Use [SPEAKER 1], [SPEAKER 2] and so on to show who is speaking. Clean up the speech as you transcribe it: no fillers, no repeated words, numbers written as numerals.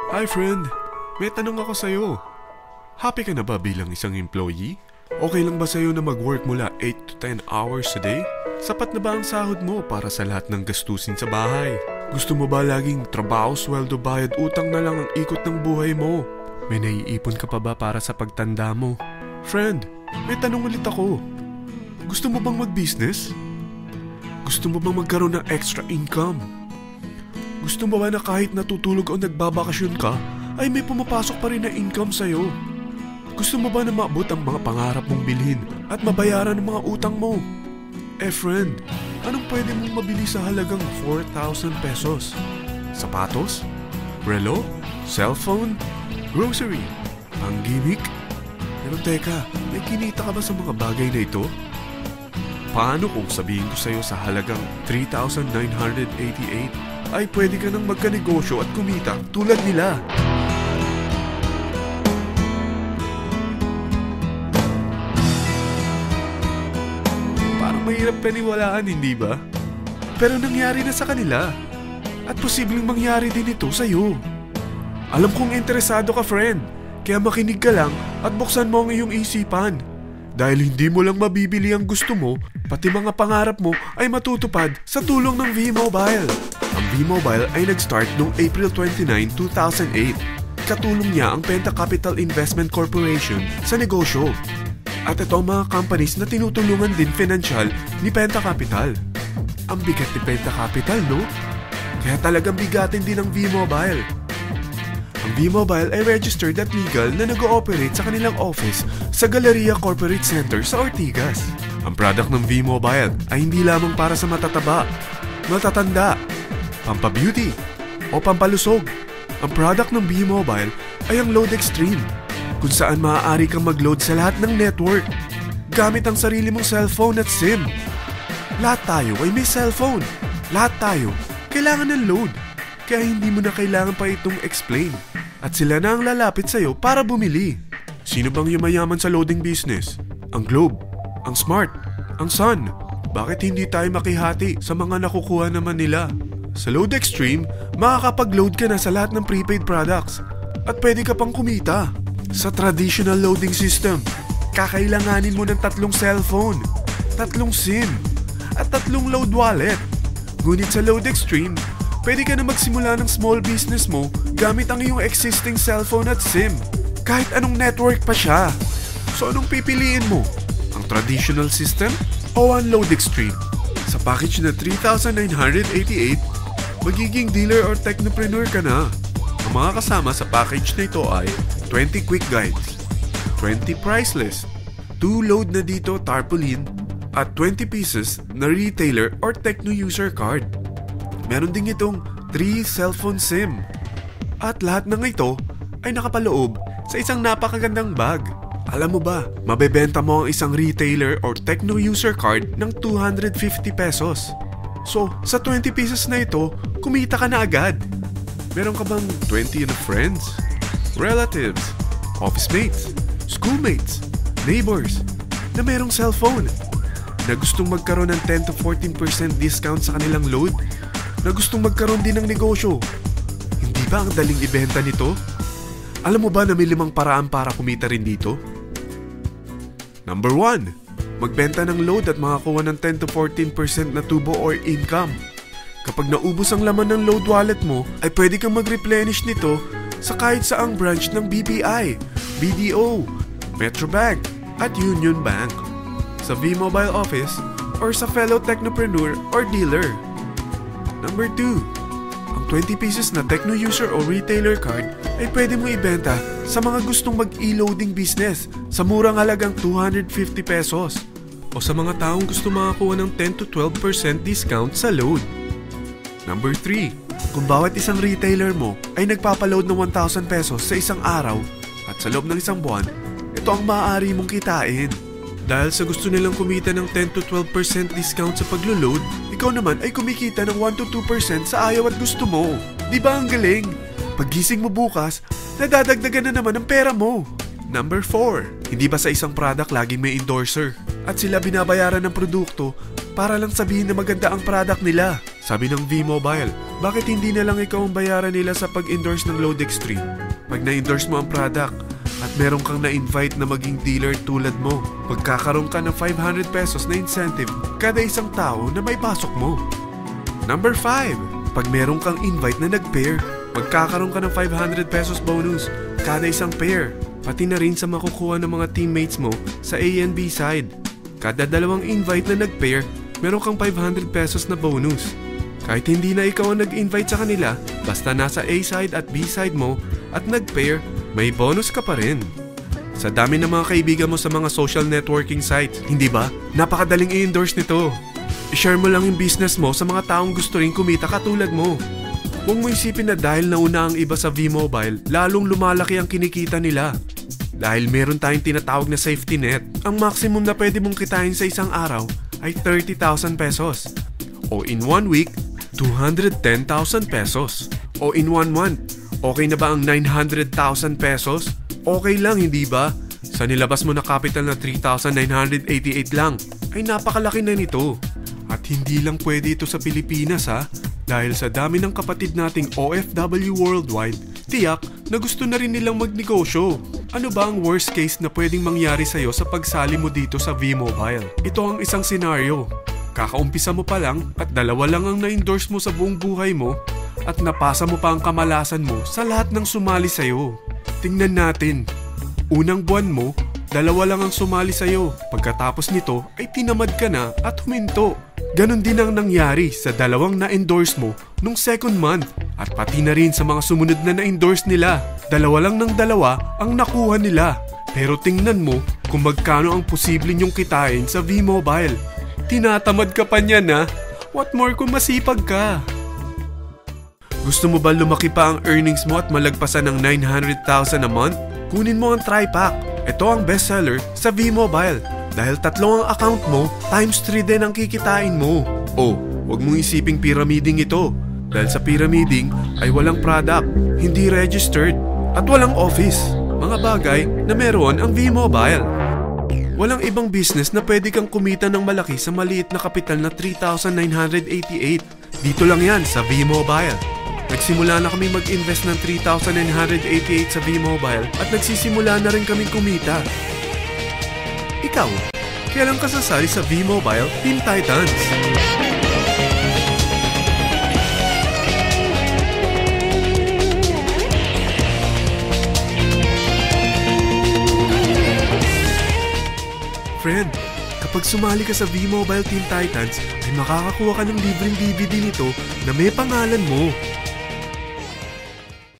[SPEAKER 1] Hi friend, may tanong ako sa'yo. Happy ka na ba bilang isang employee? Okay lang ba sa'yo na mag-work mula 8 to 10 hours a day? Sapat na ba ang sahod mo para sa lahat ng gastusin sa bahay? Gusto mo ba laging trabaho, sweldo, bayad, utang na lang ang ikot ng buhay mo? May naiipon ka pa ba para sa pagtanda mo? Friend, may tanong ulit ako. Gusto mo bang mag-business? Gusto mo bang magkaroon ng extra income? Gusto mo ba na kahit natutulog o nagbabakasyon ka, ay may pumapasok pa rin na income sa'yo? Gusto mo ba na maabot ang mga pangarap mong bilhin at mabayaran ang mga utang mo? Friend, anong pwede mong mabili sa halagang 4,000 pesos? Sapatos? Relo? Cellphone? Grocery? Ang gimmick? Pero teka, may kinita ka ba sa mga bagay na ito? Paano kung sabihin ko sa'yo sa halagang 3,988 ay pwede ka nang magkanegosyo at kumita tulad nila? Parang mahirap paniwalaan, hindi ba? Pero nangyari na sa kanila. At posibleng mangyari din ito sa'yo. Alam kong interesado ka, friend. Kaya makinig ka lang at buksan mo ang iyong isipan. Dahil hindi mo lang mabibili ang gusto mo, pati mga pangarap mo ay matutupad sa tulong ng V-Mobile. Ang V-Mobile ay nag-start noong April 29, 2008. Katulong niya ang Penta Capital Investment Corporation sa negosyo. At ito ang mga companies na tinutulungan din financial ni Penta Capital. Ang bigat ni Penta Capital, no? Kaya talagang bigatin din ang V-Mobile. Ang V-Mobile ay registered at legal na nag-ooperate sa kanilang office sa Galleria Corporate Center sa Ortigas. Ang product ng V-Mobile ay hindi lamang para sa matataba, matatanda, pampabeauty, o pampalusog. Ang product ng V-Mobile ay ang Load Extreme, kung saan maaari kang mag-load sa lahat ng network gamit ang sarili mong cellphone at SIM. Lahat tayo ay may cellphone. Lahat tayo kailangan ng load. Kaya hindi mo na kailangan pa itong explain. At sila na ang lalapit sa'yo para bumili. Sino bang yumayaman sa loading business? Ang Globe, ang Smart, ang Sun. Bakit hindi tayo makihati sa mga nakukuha naman nila? Sa Load Extreme, makakapag-load ka na sa lahat ng prepaid products. At pwede ka pang kumita. Sa traditional loading system, kakailanganin mo ng 3 cellphone, 3 SIM, at 3 load wallet. Ngunit sa Load Extreme, pwede ka na magsimula ng small business mo gamit ang iyong existing cellphone at SIM. Kahit anong network pa siya. So anong pipiliin mo? Ang traditional system o ang Load Extreme? Sa package na 3,988, magiging dealer or technopreneur ka na. Ang mga kasama sa package na ito ay 20 quick guides, 20 price list, 2 load na dito tarpaulin, at 20 pieces na retailer or techno user card. Meron din itong 3 cellphone SIM. At lahat ng ito ay nakapaloob sa isang napakagandang bag. Alam mo ba, mabebenta mo ang isang retailer or techno user card ng 250 pesos. So, sa 20 pieces na ito, kumita ka na agad. Meron ka bang 20 na friends, relatives, office mates, schoolmates, neighbors na merong cellphone, na gustong magkaroon ng 10 to 14% discount sa kanilang load, na gustong magkaroon din ng negosyo? Hindi ba ang daling ibenta nito? Alam mo ba na may 5 paraan para kumita rin dito? Number 1, magbenta ng load at makakuha ng 10 to 14% na tubo or income. Kapag naubos ang laman ng load wallet mo, ay pwede kang mag-replenish nito sa kahit saang branch ng BPI, BDO, Metrobank, at Union Bank, sa V-Mobile office, or sa fellow technopreneur or dealer. Number 2, ang 20 pieces na techno user o retailer card ay pwede mo ibenta sa mga gustong mag-e-loading business sa murang halagang 250 pesos o sa mga taong gusto makakuha ng 10 to 12% discount sa load. Number 3, kung bawat isang retailer mo ay nagpapaload ng 1,000 pesos sa isang araw at sa loob ng isang buwan, ito ang maaari mong kitain. Dahil sa gusto nilang kumita ng 10 to 12% discount sa paglo-load, ikaw naman ay kumikita ng 1 to 2% sa ayaw at gusto mo. Di ba ang galing? Paggising mo bukas, nadadagdagan na naman ang pera mo. Number 4, hindi ba sa isang product laging may endorser? At sila binabayaran ng produkto para lang sabihin na maganda ang product nila. Sabi ng V-Mobile, Bakit hindi na lang ikaw ang bayaran nila sa pag-endorse ng Load Extreme? Pag na-endorse mo ang product at meron kang na-invite na maging dealer tulad mo, magkakaroon ka ng 500 pesos na incentive kada isang tao na may pasok mo. Number 5. Pag meron kang invite na nag-pair, magkakaroon ka ng 500 pesos bonus kada isang pair, pati na rin sa makukuha ng mga teammates mo sa A and B side. Kada dalawang invite na nag-pair, meron kang 500 pesos na bonus. Kahit hindi na ikaw ang nag-invite sa kanila, basta nasa A side at B side mo at nag-pair, may bonus ka pa rin. Sa dami ng mga kaibigan mo sa mga social networking sites, hindi ba? Napakadaling i-endorse nito. I-share mo lang yung business mo sa mga taong gusto rin kumita katulad mo. Huwag mo isipin na dahil nauna ang iba sa V-Mobile, lalong lumalaki ang kinikita nila. Dahil meron tayong tinatawag na safety net, ang maximum na pwede mong kitain sa isang araw ay 30,000 pesos. O in 1 week, 210,000 pesos. O in 1 month, okay na ba ang 900,000 pesos? Okay lang, hindi ba? Sa nilabas mo na capital na 3,988 lang, ay napakalaki na nito. At hindi lang pwede ito sa Pilipinas ha, dahil sa dami ng kapatid nating OFW worldwide, tiyak na gusto na rin nilang magnegosyo. Ano ba ang worst case na pwedeng mangyari sa'yo sa pagsali mo dito sa V-Mobile? Ito ang isang senaryo. Kakaumpisa mo pa lang at 2 lang ang na-endorse mo sa buong buhay mo at napasa mo pa ang kamalasan mo sa lahat ng sumali sa'yo. Tingnan natin. Unang buwan mo, 2 lang ang sumali sa'yo. Pagkatapos nito ay tinamad ka na at huminto. Ganon din ang nangyari sa 2 na-endorse mo nung second month at pati na rin sa mga sumunod na na-endorse nila. 2 lang ng 2 ang nakuha nila. Pero tingnan mo kung magkano ang posible nyong kitain sa V-Mobile. Tinatamad ka pa niyan ha? What more kung masipag ka? Gusto mo ba lumaki pa ang earnings mo at malagpasan ng 900,000 a month? Kunin mo ang TriPack. Ito ang bestseller sa V-Mobile. Dahil 3 ang account mo, times 3 din ang kikitain mo. Oh, huwag mong isiping pyramiding ito. Dahil sa pyramiding ay walang product, hindi registered, at walang office. Mga bagay na meron ang V-Mobile. Walang ibang business na pwede kang kumita ng malaki sa maliit na kapital na 3,988. Dito lang yan sa V-Mobile. Nagsimula na kami mag-invest ng 3,988 sa V-Mobile at nagsisimula na rin kaming kumita. Ikaw, kailan ka sasali sa V-Mobile Team Titans? Friend, kapag sumali ka sa V-Mobile Team Titans, ay makakakuha ka ng libreng DVD nito na may pangalan mo.